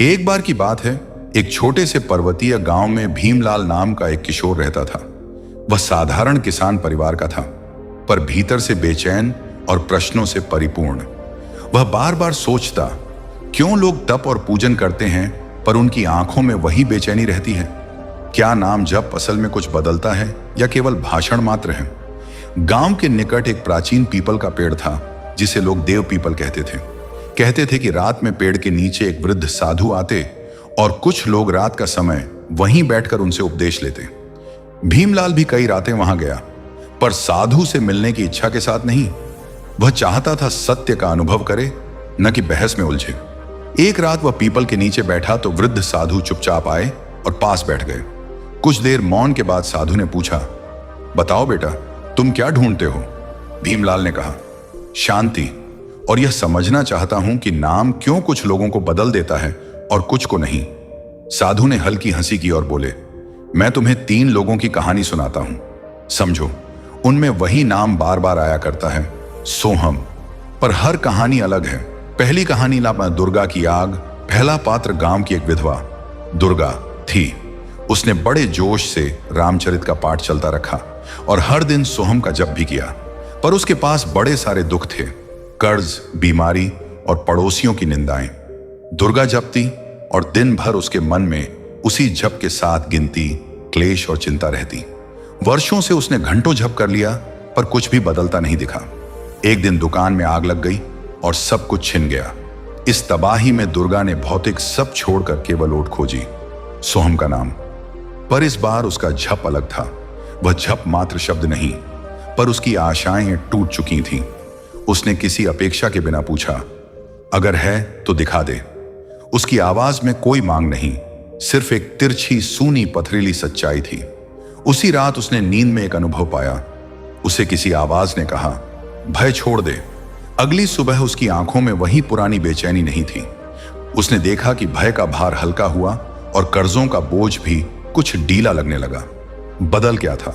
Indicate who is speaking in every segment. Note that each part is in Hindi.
Speaker 1: एक बार की बात है, एक छोटे से पर्वतीय गांव में भीमलाल नाम का एक किशोर रहता था। वह साधारण किसान परिवार का था, पर भीतर से बेचैन और प्रश्नों से परिपूर्ण। वह बार बार सोचता, क्यों लोग तप और पूजन करते हैं पर उनकी आंखों में वही बेचैनी रहती है। क्या नाम जप असल में कुछ बदलता है या केवल भाषण मात्र है। गांव के निकट एक प्राचीन पीपल का पेड़ था, जिसे लोग देव पीपल कहते थे कि रात में पेड़ के नीचे एक वृद्ध साधु आते और कुछ लोग रात का समय वहीं बैठकर उनसे उपदेश लेते। भीमलाल भी कई रातें वहां गया, पर साधु से मिलने की इच्छा के साथ नहीं। वह चाहता था सत्य का अनुभव करे, न कि बहस में उलझे। एक रात वह पीपल के नीचे बैठा तो वृद्ध साधु चुपचाप आए और पास बैठ गए। कुछ देर मौन के बाद साधु ने पूछा, बताओ बेटा, तुम क्या ढूंढते हो। भीमलाल ने कहा, शांति, और यह समझना चाहता हूं कि नाम क्यों कुछ लोगों को बदल देता है और कुछ को नहीं। साधु ने हल्की हंसी की और बोले, मैं तुम्हें 3 लोगों की कहानी सुनाता हूं, समझो। उनमें वही नाम बार बार आया करता है, सोहम, पर हर कहानी अलग है। पहली कहानी नाम दुर्गा की आग। पहला पात्र गांव की एक विधवा दुर्गा थी। उसने बड़े जोश से रामचरित का पाठ चलता रखा और हर दिन सोहम का जप भी किया, पर उसके पास बड़े सारे दुख थे, कर्ज, बीमारी और पड़ोसियों की निंदाएं। दुर्गा जपती और दिन भर उसके मन में उसी जप के साथ गिनती, क्लेश और चिंता रहती। वर्षों से उसने घंटों जप कर लिया, पर कुछ भी बदलता नहीं दिखा। एक दिन दुकान में आग लग गई और सब कुछ छिन गया। इस तबाही में दुर्गा ने भौतिक सब छोड़कर केवल ओट खोजी, सोहम का नाम। पर इस बार उसका जप अलग था। वह जप मात्र शब्द नहीं, पर उसकी आशाएं टूट चुकी थीं। उसने किसी अपेक्षा के बिना पूछा, अगर है तो दिखा दे। उसकी आवाज में कोई मांग नहीं, सिर्फ एक तिरछी सूनी पथरीली सच्चाई थी। उसी रात उसने नींद में एक अनुभव पाया। उसे किसी आवाज ने कहा, भय छोड़ दे। अगली सुबह उसकी आंखों में वही पुरानी बेचैनी नहीं थी। उसने देखा कि भय का भार हल्का हुआ और कर्जों का बोझ भी कुछ ढीला लगने लगा। बदल क्या था?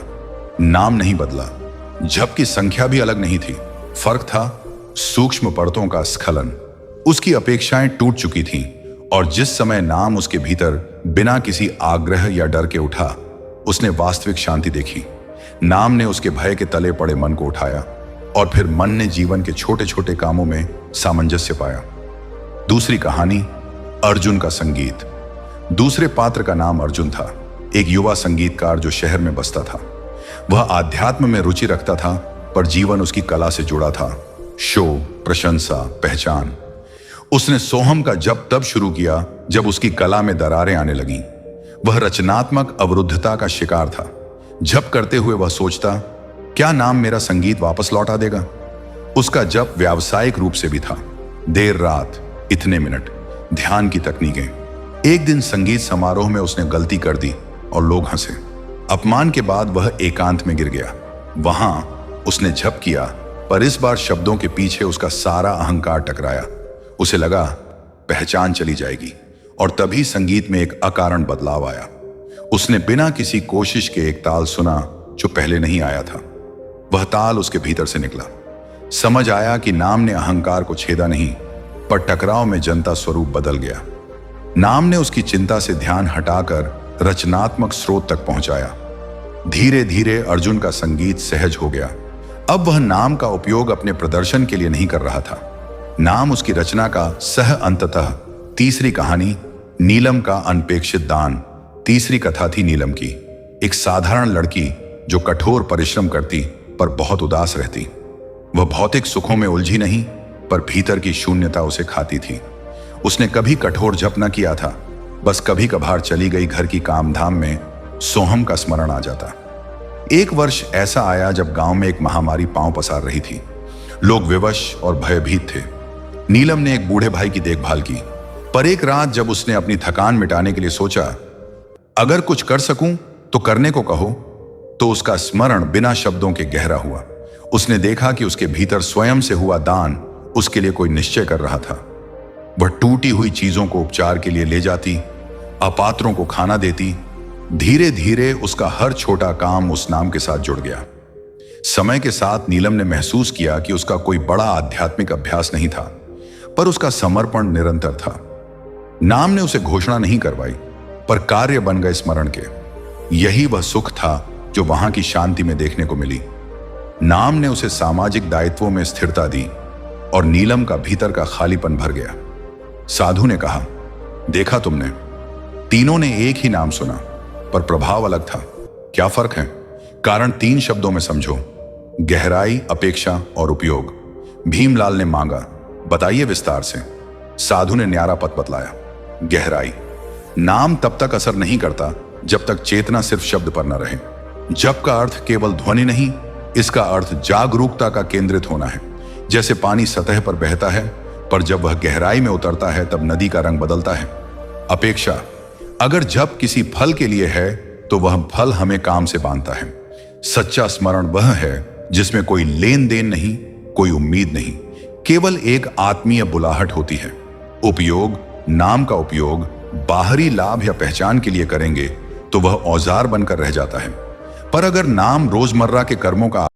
Speaker 1: नाम नहीं बदला, जप की संख्या भी अलग नहीं थी। फर्क था सूक्ष्म परतों का स्खलन। उसकी अपेक्षाएं टूट चुकी थीं और जिस समय नाम उसके भीतर बिना किसी आग्रह या डर के उठा, उसने वास्तविक शांति देखी। नाम ने उसके भय के तले पड़े मन को उठाया और फिर मन ने जीवन के छोटे छोटे कामों में सामंजस्य पाया। दूसरी कहानी, अर्जुन का संगीत। दूसरे पात्र का नाम अर्जुन था, एक युवा संगीतकार जो शहर में बसता था। वह आध्यात्म में रुचि रखता था, पर जीवन उसकी कला से जुड़ा था, शो, प्रशंसा, पहचान। उसने सोहम का जप तब शुरू किया जब उसकी कला में दरारें आने लगीं। वह रचनात्मक अवरुद्धता का शिकार था। जप करते हुए वह सोचता, क्या नाम मेरा संगीत वापस लौटा देगा। उसका जप व्यावसायिक रूप से भी था। देर रात, इतने मिनट, ध्यान की तकनीकें। एक दिन संगीत समारोह में उसने गलती कर दी और लोग हंसे। अपमान के बाद वह एकांत में गिर गया। वहां उसने जप किया, पर इस बार शब्दों के पीछे उसका सारा अहंकार टकराया। उसे लगा पहचान चली जाएगी, और तभी संगीत में एक अकारण बदलाव आया। उसने बिना किसी कोशिश के एक ताल सुना जो पहले नहीं आया था। वह ताल उसके भीतर से निकला। समझ आया कि नाम ने अहंकार को छेदा नहीं, पर टकराव में जनता स्वरूप बदल गया। नाम ने उसकी चिंता से ध्यान हटाकर रचनात्मक स्रोत तक पहुंचाया। धीरे धीरे अर्जुन का संगीत सहज हो गया। अब वह नाम का उपयोग अपने प्रदर्शन के लिए नहीं कर रहा था। नाम उसकी रचना का सह अंततः। तीसरी कहानी, नीलम का अनपेक्षित दान। तीसरी कथा थी नीलम की, एक साधारण लड़की जो कठोर परिश्रम करती पर बहुत उदास रहती। वह भौतिक सुखों में उलझी नहीं, पर भीतर की शून्यता उसे खाती थी। उसने कभी कठोर जप न किया था, बस कभी कभार चली गई घर की कामधाम में सोहम का स्मरण आ जाता। एक वर्ष ऐसा आया जब गांव में एक महामारी पांव पसार रही थी। लोग विवश और भयभीत थे। नीलम ने एक बूढ़े भाई की देखभाल की, पर एक रात जब उसने अपनी थकान मिटाने के लिए सोचा, अगर कुछ कर सकूं तो करने को कहो, तो उसका स्मरण बिना शब्दों के गहरा हुआ। उसने देखा कि उसके भीतर स्वयं से हुआ दान उसके लिए कोई निश्चय कर रहा था। वह टूटी हुई चीजों को उपचार के लिए ले जाती, अपात्रों को खाना देती। धीरे धीरे उसका हर छोटा काम उस नाम के साथ जुड़ गया। समय के साथ नीलम ने महसूस किया कि उसका कोई बड़ा आध्यात्मिक अभ्यास नहीं था, पर उसका समर्पण निरंतर था। नाम ने उसे घोषणा नहीं करवाई, पर कार्य बन गए स्मरण के। यही वह सुख था जो वहां की शांति में देखने को मिली। नाम ने उसे सामाजिक दायित्वों में स्थिरता दी और नीलम का भीतर का खालीपन भर गया। साधु ने कहा, देखा तुमने, तीनों ने एक ही नाम सुना, पर प्रभाव अलग था। क्या फर्क है? कारण 3 शब्दों में समझो, गहराई, अपेक्षा और उपयोग। भीमलाल ने मांगा, बताइए विस्तार से। साधु ने न्यारा पथ बतलाया, गहराई। नाम तब तक असर नहीं करता जब तक चेतना सिर्फ शब्द पर न रहे। जप का अर्थ केवल ध्वनि नहीं, इसका अर्थ जागरूकता का केंद्रित होना है। जैसे पानी सतह पर बहता है, पर जब वह गहराई में उतरता है तब नदी का रंग बदलता है। अपेक्षा, अगर जप किसी फल के लिए है तो वह फल हमें काम से बांधता है। सच्चा स्मरण वह है जिसमें कोई लेन देन नहीं, कोई उम्मीद नहीं, केवल एक आत्मीय बुलाहट होती है। उपयोग, नाम का उपयोग बाहरी लाभ या पहचान के लिए करेंगे तो वह औजार बनकर रह जाता है। पर अगर नाम रोजमर्रा के कर्मों का